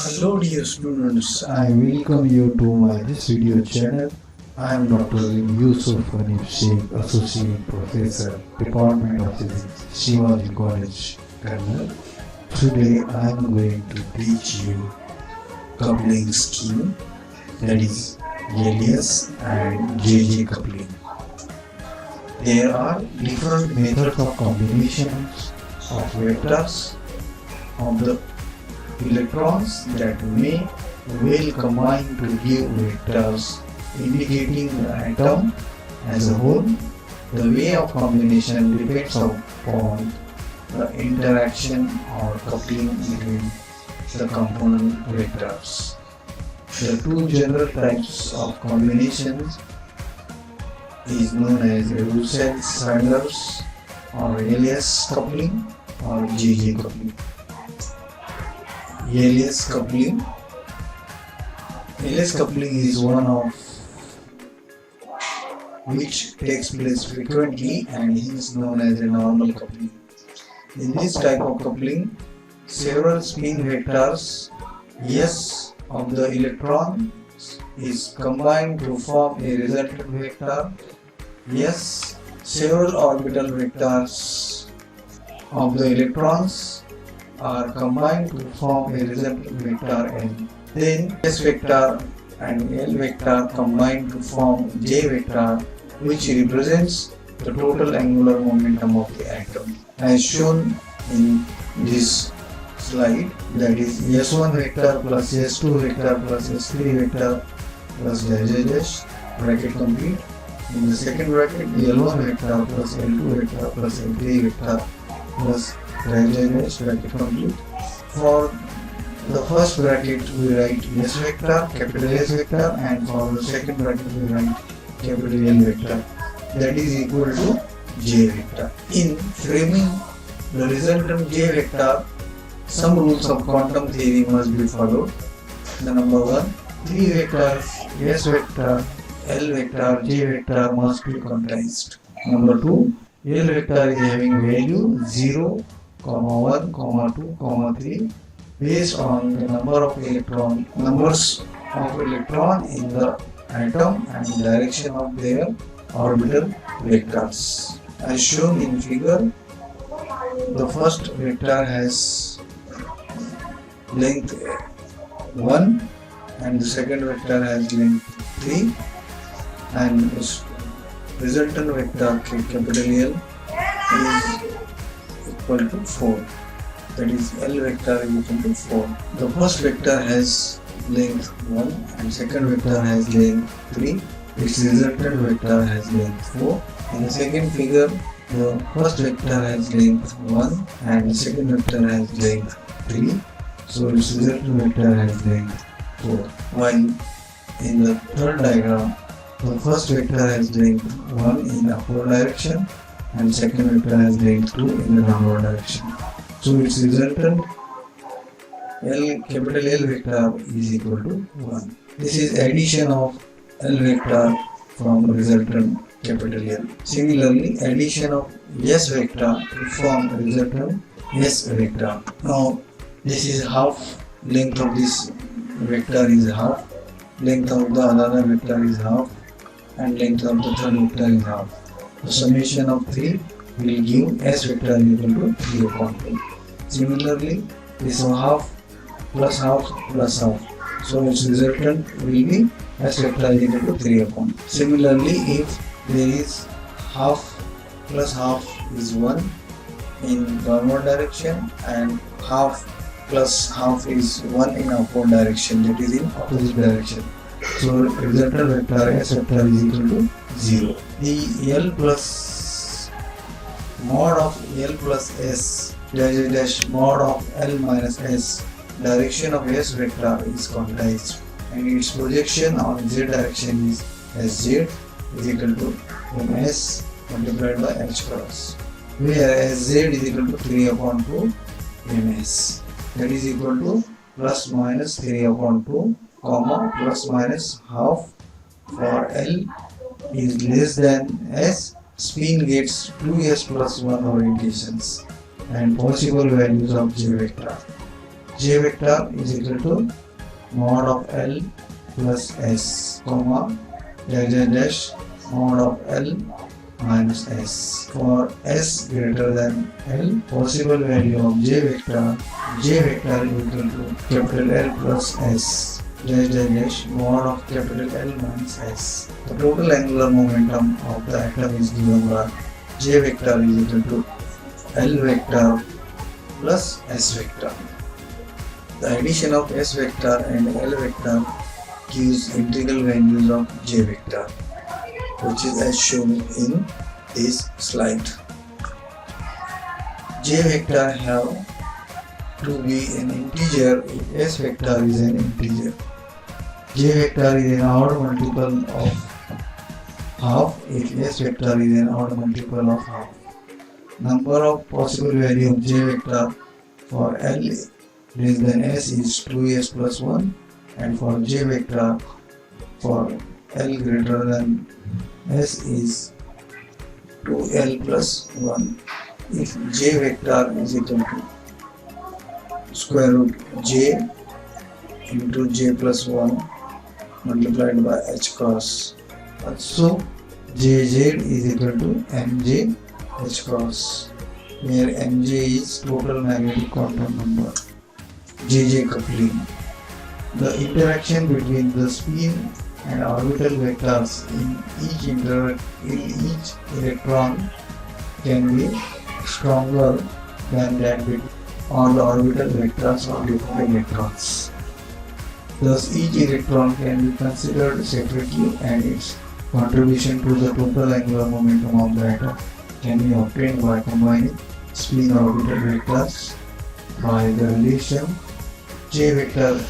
Hello dear students, I welcome you to my this video channel. I am Dr. Yusuf Hanif Sheikh, Associate Professor, Department of Physics, Shivaji College, Kannur. Today I am going to teach you coupling scheme, that is Elias and JJ coupling. There are different methods of combinations of vectors of the electrons that may well combine to give vectors indicating the atom as a whole. The way of combination depends upon the interaction or coupling between the component vectors. The two general types of combinations is known as Russell-Sanders or Elias coupling or JJ coupling. Elias coupling. Elias coupling is one of which takes place frequently and is known as a normal coupling. In this type of coupling, several spin vectors S of the electron is combined to form a resultant vector S. Several orbital vectors of the electrons are combined to form a resultant vector N. Then S vector and L vector combine to form J vector, which represents the total angular momentum of the atom. As shown in this slide, that is S1 vector plus S2 vector plus S3 vector plus dash dash dash, bracket complete. In the second bracket, L1 vector plus L2 vector plus L3 vector plus dash bracket complete. For the first bracket we write S vector, capital S vector, and for the second bracket we write capital L vector, that is equal to J vector. In framing the resultant J vector, some rules of quantum theory must be followed. The number one, three vectors S vector, L vector, J vector must be quantized. Number two, L vector is having value 0, 1, 2, 3 based on the numbers of electron in the atom and the direction of their orbital vectors. As shown in figure, the first vector has length 1 and the second vector has length 3, and resultant vector capital L is equal to 4, that is L vector is equal to 4. The first vector has length 1 and second vector has length 3. Its resultant vector has length 4. In the second figure, the first vector has length 1 and the second vector has length 3. So its resultant vector has length 4. While in the third diagram, the first vector has length 1 in the upward direction and second vector has length 2 in the downward direction. So its resultant capital L vector is equal to 1. This is addition of L vector from resultant capital L. Similarly, addition of S vector to form resultant S vector. Now this is half, length of this vector is half, length of the other vector is half, and length of the third vector is half. The summation of 3 will give S vector equal to 3 upon 2. Similarly, this half plus half plus half. So its resultant will be S vector equal to 3 upon. Similarly, if there is half plus half is 1 in downward direction and half plus half is 1 in upward direction, that is in opposite direction. So resultant vector S vector is equal to 0. The L plus mod of L plus S dash dash mod of L minus S direction of S vector is quantized and its projection on Z direction is Sz is equal to Ms multiplied by H cross, where Sz is equal to 3 upon 2 Ms, that is equal to plus minus 3 upon 2 comma plus minus half. For L is less than S, spin gets 2s plus 1 orientations and possible values of J vector. J vector is equal to mod of L plus S, comma, dash dash dash, mod of L minus S. For S greater than L, possible value of J vector is equal to capital L plus S, dash dash dash, mod of capital L minus S. The total angular momentum of the atom is given by J vector is equal to L vector plus S vector. The addition of S vector and L vector gives integral values of J vector, which is as shown in this slide. J vector have to be an integer if S vector is an integer. J vector is an odd multiple of half if S vector is an odd multiple of half. Number of possible value of J vector for L less than S is 2S plus 1, and for J vector for L greater than S is 2L plus 1. If J vector is equal to square root J into J plus 1 multiplied by H cross, so Jz is equal to Mj H cross, where Mj is total magnetic quantum number. Jj coupling. The interaction between the spin and orbital vectors in each electron can be stronger than that between all the orbital vectors of different electrons. Thus, each electron can be considered separately, and its contribution to the total angular momentum of the atom can be obtained by combining spin orbital vectors by the relation J vector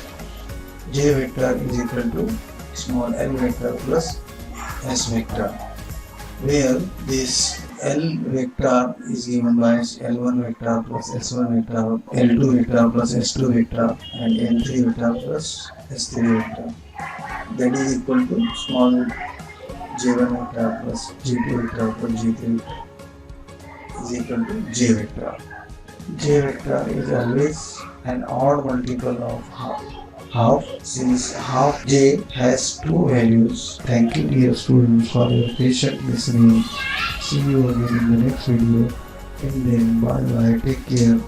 is equal to small l vector plus S vector, where this L vector is given by L1 vector plus S1 vector, L2 vector plus S2 vector, and L3 vector plus S3 vector. That is equal to small J1 vector plus J2 vector plus J3 vector is equal to J vector. J vector is always an odd multiple of half, since half J has two values. Thank you dear students for your patient listening. See you again in the next video. Till then, bye bye, take care.